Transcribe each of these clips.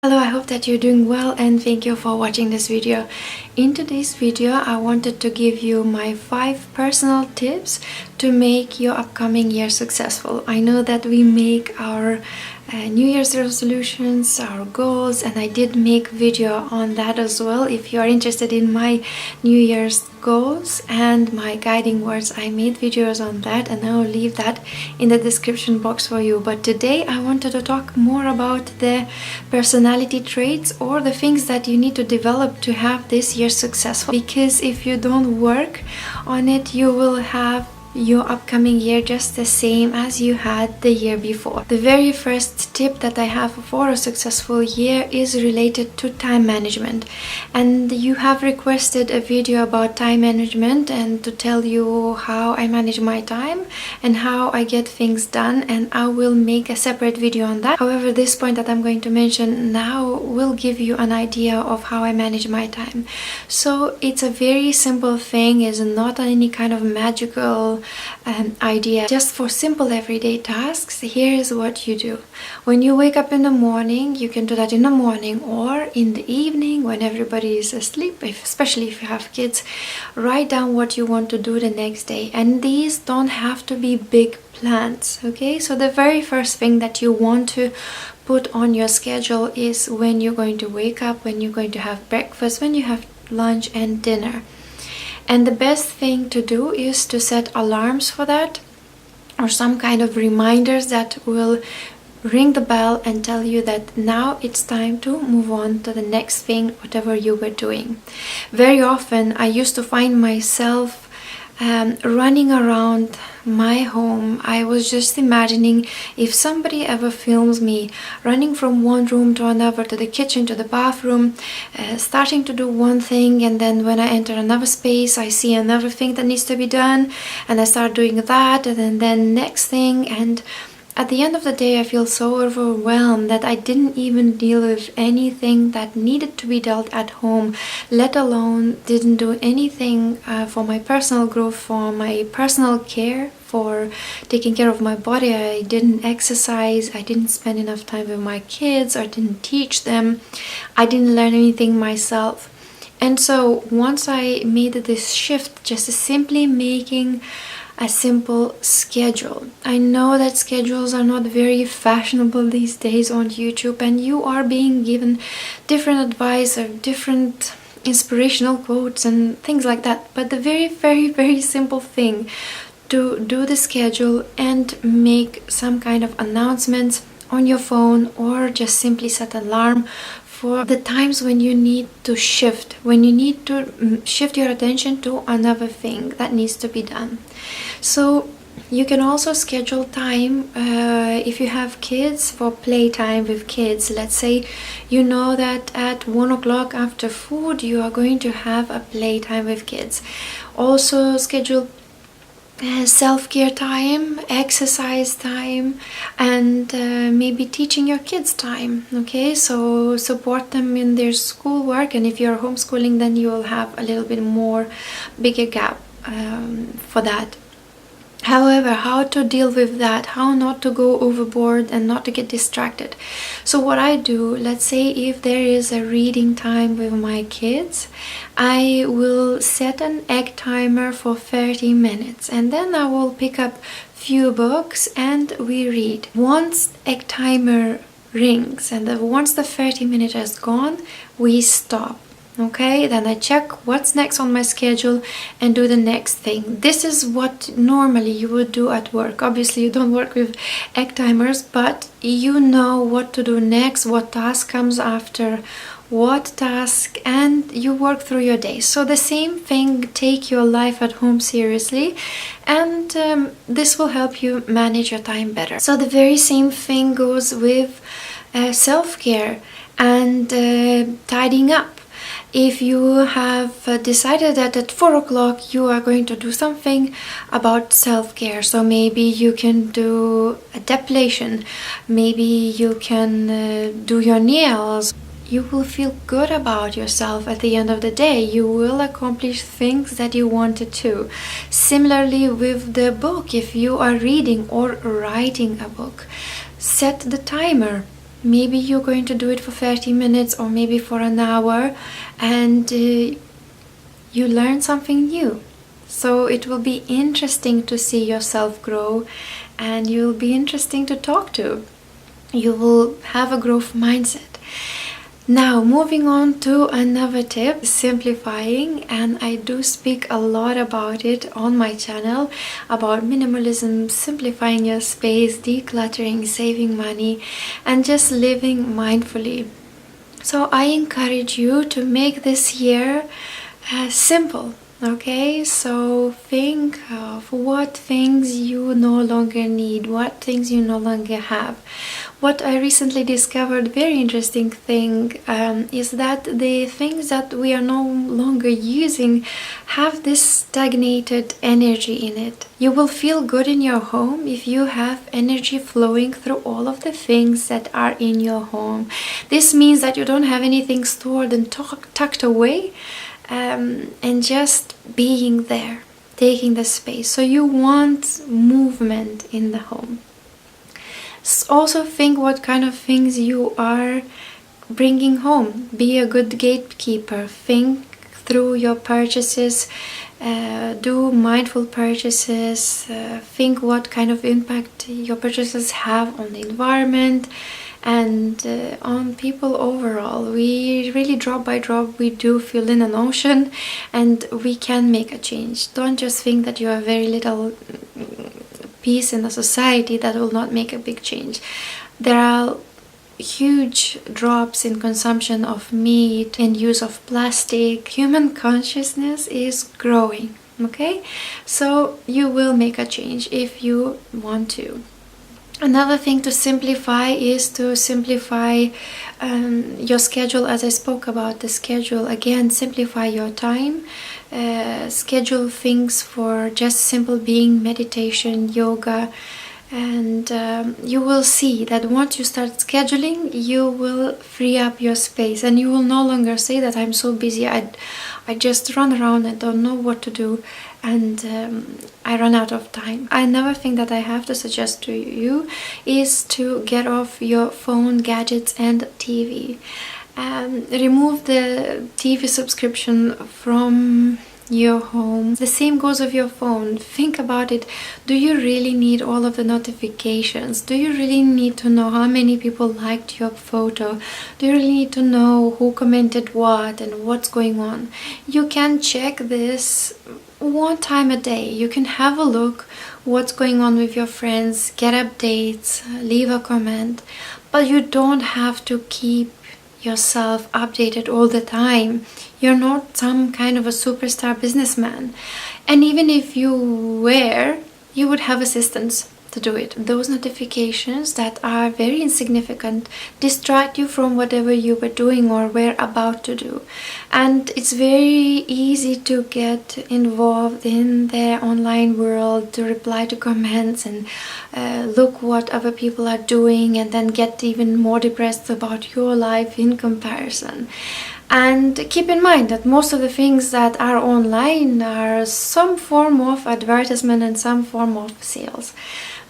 Hello, I hope that you're doing well and thank you for watching this video. In today's video, I wanted to give you my 5 personal tips to make your upcoming year successful. I know that we make our New Year's resolutions, our goals, and I did make video on that as well. If you are interested in my New Year's goals and my guiding words, I made videos on that and I will leave that in the description box for you. But today I wanted to talk more about the personality traits or the things that you need to develop to have this year successful, because if you don't work on it, you will have your upcoming year just the same as you had the year before. The very first tip that I have for a successful year is related to time management, and you have requested a video about time management and to tell you how I manage my time and how I get things done, and I will make a separate video on that. However, this point that I'm going to mention now will give you an idea of how I manage my time. So it's a very simple thing, is not any kind of magical idea. Just for simple everyday tasks, here is what you do. When you wake up in the morning, you can do that in the morning or in the evening when everybody is asleep, especially if you have kids. Write down what you want to do the next day, and these don't have to be big plans, okay? So the very first thing that you want to put on your schedule is when you're going to wake up, when you're going to have breakfast, when you have lunch and dinner. And the best thing to do is to set alarms for that, or some kind of reminders that will ring the bell and tell you that now it's time to move on to the next thing, whatever you were doing. Very often I used to find myself running around my home. I was just imagining if somebody ever films me running from one room to another, to the kitchen, to the bathroom, starting to do one thing, and then when I enter another space I see another thing that needs to be done and I start doing that, and then next thing, and at the end of the day I feel so overwhelmed that I didn't even deal with anything that needed to be dealt at home, let alone didn't do anything for my personal growth, for my personal care, for taking care of my body. I didn't exercise, I didn't spend enough time with my kids, I didn't teach them, I didn't learn anything myself. And so once I made this shift, just simply making a simple schedule. I know that schedules are not very fashionable these days on YouTube, and you are being given different advice or different inspirational quotes and things like that, but the very simple thing to do the schedule and make some kind of announcements on your phone, or just simply set an alarm for the times when you need to shift, when you need to shift your attention to another thing that needs to be done. So you can also schedule time if you have kids, for playtime with kids. Let's say you know that at 1 o'clock after food you are going to have a playtime with kids. Also schedule self-care time, exercise time, and maybe teaching your kids time, okay? So support them in their schoolwork, and if you're homeschooling then you will have a little bit more bigger gap for that. However, how to deal with that, how not to go overboard and not to get distracted. So what I do, let's say if there is a reading time with my kids, I will set an egg timer for 30 minutes, and then I will pick up few books and we read. Once egg timer rings and once the 30 minutes has gone, we stop. Okay, then I check what's next on my schedule and do the next thing. This is what normally you would do at work. Obviously you don't work with egg timers, but you know what to do next, what task comes after what task, and you work through your day. So the same thing, take your life at home seriously, and this will help you manage your time better. So the very same thing goes with self-care and tidying up. If you have decided that at 4 o'clock you are going to do something about self-care, so maybe you can do a depilation, maybe you can do your nails, you will feel good about yourself at the end of the day. You will accomplish things that you wanted to. Similarly with the book, if you are reading or writing a book, set the timer. Maybe you're going to do it for 30 minutes or maybe for an hour, and you learn something new. So it will be interesting to see yourself grow, and you'll be interesting to talk to. You will have a growth mindset. Now, moving on to another tip, simplifying, and I do speak a lot about it on my channel, about minimalism, simplifying your space, decluttering, saving money, and just living mindfully. So I encourage you to make this year simple. Okay, so think of what things you no longer need, what things you no longer have. What I recently discovered, very interesting thing, is that the things that we are no longer using have this stagnated energy in it. You will feel good in your home if you have energy flowing through all of the things that are in your home. This means that you don't have anything stored and tucked away, and just being there, taking the space. So you want movement in the home. Also think what kind of things you are bringing home. Be a good gatekeeper. Think through your purchases. Do mindful purchases. Think what kind of impact your purchases have on the environment and on people overall. We really, drop by drop, we do fill in an ocean, and we can make a change. Don't just think that you are very little piece in a society that will not make a big change. There are huge drops in consumption of meat and use of plastic. Human consciousness is growing, okay? So you will make a change if you want to. Another thing to simplify is to simplify your schedule. As I spoke about the schedule, again, simplify your time. Schedule things for just simple being, meditation, yoga, and you will see that once you start scheduling, you will free up your space, and you will no longer say that I'm so busy, I just run around and don't know what to do, and I run out of time. Another thing that I have to suggest to you is to get off your phone, gadgets, and TV. Remove the TV subscription from your home. The same goes with your phone. Think about it. Do you really need all of the notifications? Do you really need to know how many people liked your photo? Do you really need to know who commented what and what's going on? You can check this one time a day. You can have a look what's going on with your friends, get updates, leave a comment, but you don't have to keep yourself updated all the time. You're not some kind of a superstar businessman, and even if you were, you would have assistants to do it. Those notifications that are very insignificant distract you from whatever you were doing or were about to do, and it's very easy to get involved in the online world, to reply to comments and look what other people are doing, and then get even more depressed about your life in comparison. And keep in mind that most of the things that are online are some form of advertisement and some form of sales.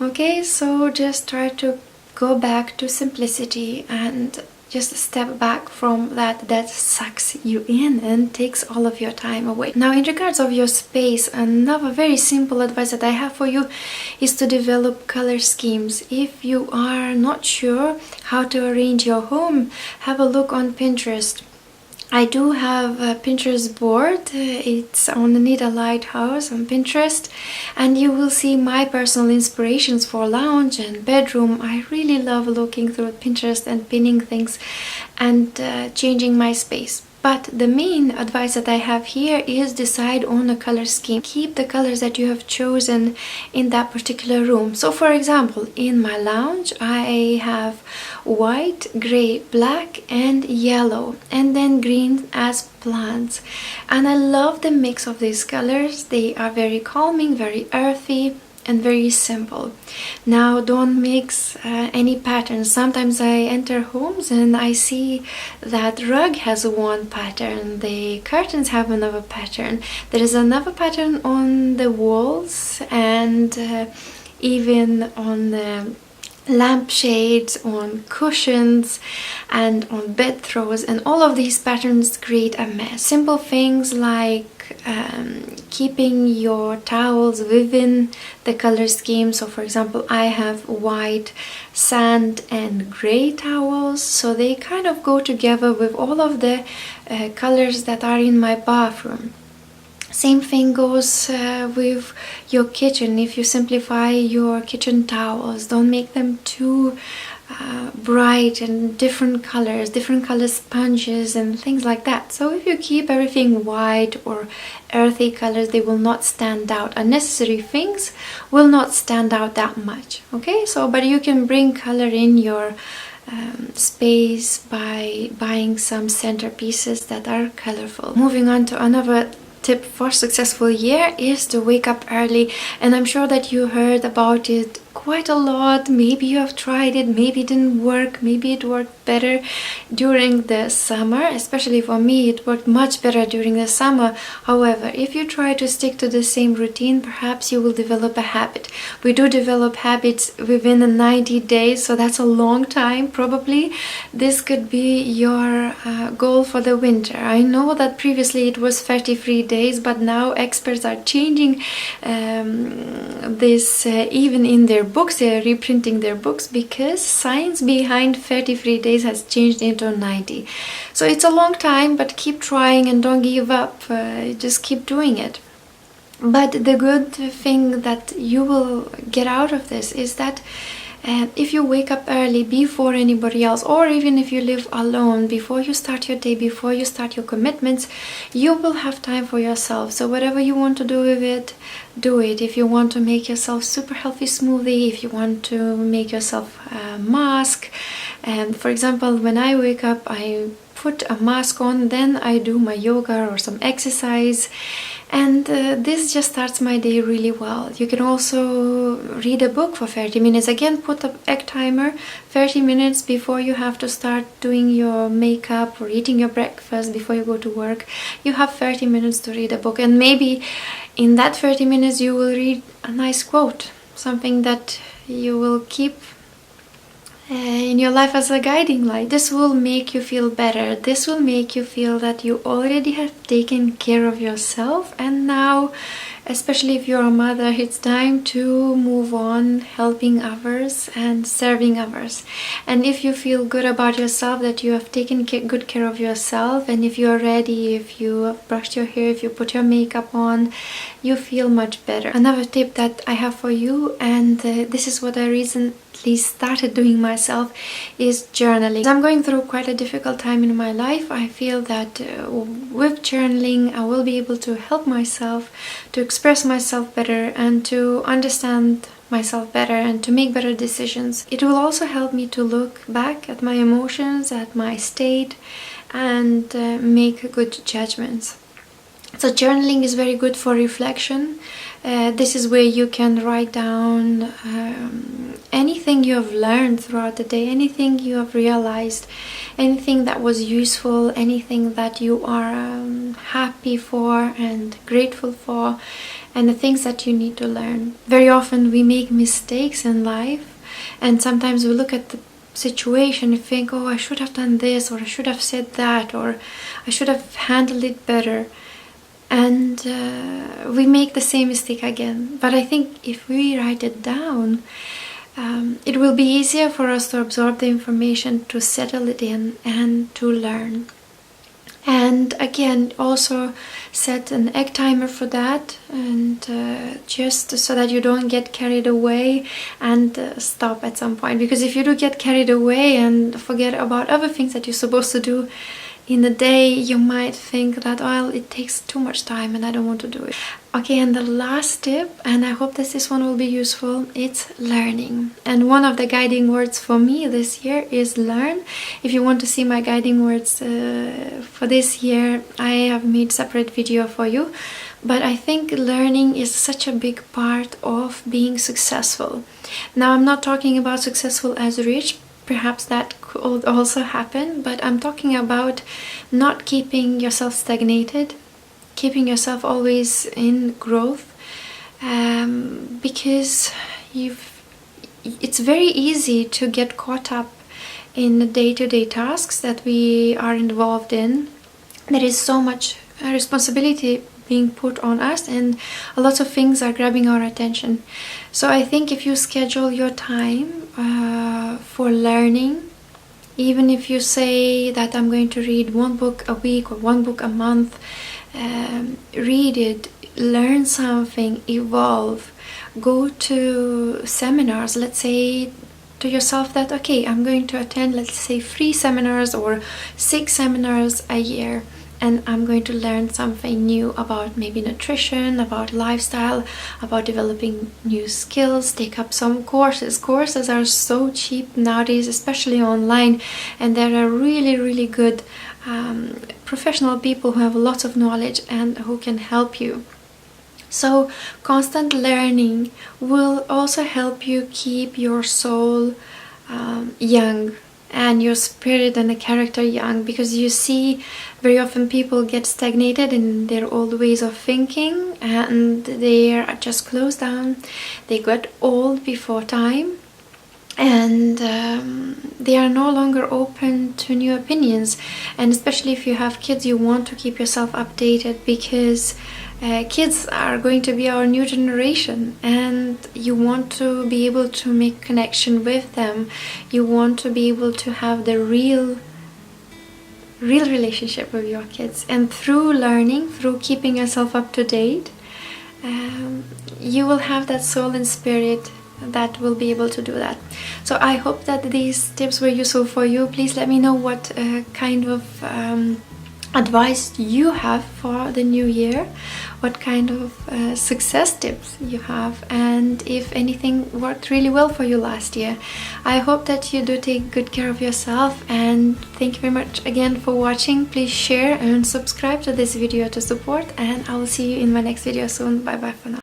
Okay, so just try to go back to simplicity and just step back from that sucks you in and takes all of your time away. Now, in regards of your space, another very simple advice that I have for you is to develop color schemes. If you are not sure how to arrange your home, have a look on Pinterest. I do have a Pinterest board. It's on Anita Lighthouse on Pinterest, and you will see my personal inspirations for lounge and bedroom. I really love looking through Pinterest and pinning things and changing my space. But the main advice that I have here is decide on a color scheme. Keep the colors that you have chosen in that particular room. So for example, in my lounge, I have white, gray, black, and yellow, and then green as plants. And I love the mix of these colors. They are very calming, very earthy, and very simple. Now, don't mix any patterns. Sometimes I enter homes and I see that rug has one pattern, the curtains have another pattern, there is another pattern on the walls, and even on the lampshades, on cushions, and on bed throws, and all of these patterns create a mess. Simple things like keeping your towels within the color scheme. So for example, I have white, sand and gray towels, so they kind of go together with all of the colors that are in my bathroom. Same thing goes with your kitchen. If you simplify your kitchen towels, don't make them too bright and different color sponges and things like that. So if you keep everything white or earthy colors, they will not stand out. Unnecessary things will not stand out that much. Okay, so but you can bring color in your space by buying some centerpieces that are colorful. Moving on to another tip for successful year is to wake up early, and I'm sure that you heard about it quite a lot. Maybe you have tried it, maybe it didn't work, maybe it worked better during the summer. Especially for me, it worked much better during the summer. However, if you try to stick to the same routine, perhaps you will develop a habit. We do develop habits within 90 days, so that's a long time. Probably this could be your goal for the winter. I know that previously it was 33 days, but now experts are changing this even in their books. They are reprinting their books because science behind 33 days has changed into 90. So it's a long time, but keep trying and don't give up. Just keep doing it. But the good thing that you will get out of this is that if you wake up early before anybody else, or even if you live alone, before you start your day, before you start your commitments, you will have time for yourself. So whatever you want to do with it, do it. If you want to make yourself super healthy smoothie, if you want to make yourself a mask, and for example, when I wake up, I put a mask on, then I do my yoga or some exercise, and this just starts my day really well. You can also read a book for 30 minutes. Again, put the egg timer 30 minutes before you have to start doing your makeup or eating your breakfast before you go to work. You have 30 minutes to read a book, and maybe in that 30 minutes you will read a nice quote, something that you will keep in your life as a guiding light. This will make you feel better. This will make you feel that you already have taken care of yourself, and now, especially if you're a mother, it's time to move on helping others and serving others. And if you feel good about yourself, that you have taken good care of yourself, and if you're ready, if you have brushed your hair, if you put your makeup on, you feel much better. Another tip that I have for you, and this is what I recently started doing myself, is journaling. I'm going through quite a difficult time in my life. I feel that with journaling I will be able to help myself to express myself better and to understand myself better and to make better decisions. It will also help me to look back at my emotions, at my state, and make good judgments. So journaling is very good for reflection. This is where you can write down anything you have learned throughout the day, anything you have realized, anything that was useful, anything that you are happy for and grateful for, and the things that you need to learn. Very often we make mistakes in life, and sometimes we look at the situation and think, oh, I should have done this, or I should have said that, or I should have handled it better. And we make the same mistake again. But I think if we write it down, it will be easier for us to absorb the information, to settle it in, and to learn. And again, also set an egg timer for that, and just so that you don't get carried away and stop at some point. Because if you do get carried away and forget about other things that you're supposed to do in the day, you might think that, well, it takes too much time and I don't want to do it. Okay, and the last tip, and I hope that this one will be useful, it's learning. And one of the guiding words for me this year is learn. If you want to see my guiding words for this year, I have made a separate video for you. But I think learning is such a big part of being successful. Now, I'm not talking about successful as rich. Perhaps that could also happen, but I'm talking about not keeping yourself stagnated, keeping yourself always in growth, because it's very easy to get caught up in the day-to-day tasks that we are involved in. There is so much responsibility being put on us, and a lot of things are grabbing our attention. So I think if you schedule your time for learning, even if you say that I'm going to read one book a week or one book a month, read it, learn something, evolve, go to seminars. Let's say to yourself that, okay, I'm going to attend, let's say, 3 seminars or 6 seminars a year, and I'm going to learn something new about maybe nutrition, about lifestyle, about developing new skills. Take up some courses. Courses are so cheap nowadays, especially online, and there are really good professional people who have lots of knowledge and who can help you. So constant learning will also help you keep your soul young, and your spirit and the character young, because you see very often people get stagnated in their old ways of thinking, and they are just closed down. They got old before time, and they are no longer open to new opinions. And especially if you have kids, you want to keep yourself updated, because kids are going to be our new generation, and you want to be able to make connection with them. You want to be able to have the real relationship with your kids, and through learning, through keeping yourself up to date, you will have that soul and spirit that will be able to do that. So I hope that these tips were useful for you. Please let me know what kind of advice you have for the new year, what kind of success tips you have, and if anything worked really well for you last year. I hope that you do take good care of yourself, and thank you very much again for watching. Please share and subscribe to this video to support, and I will see you in my next video soon. Bye bye for now.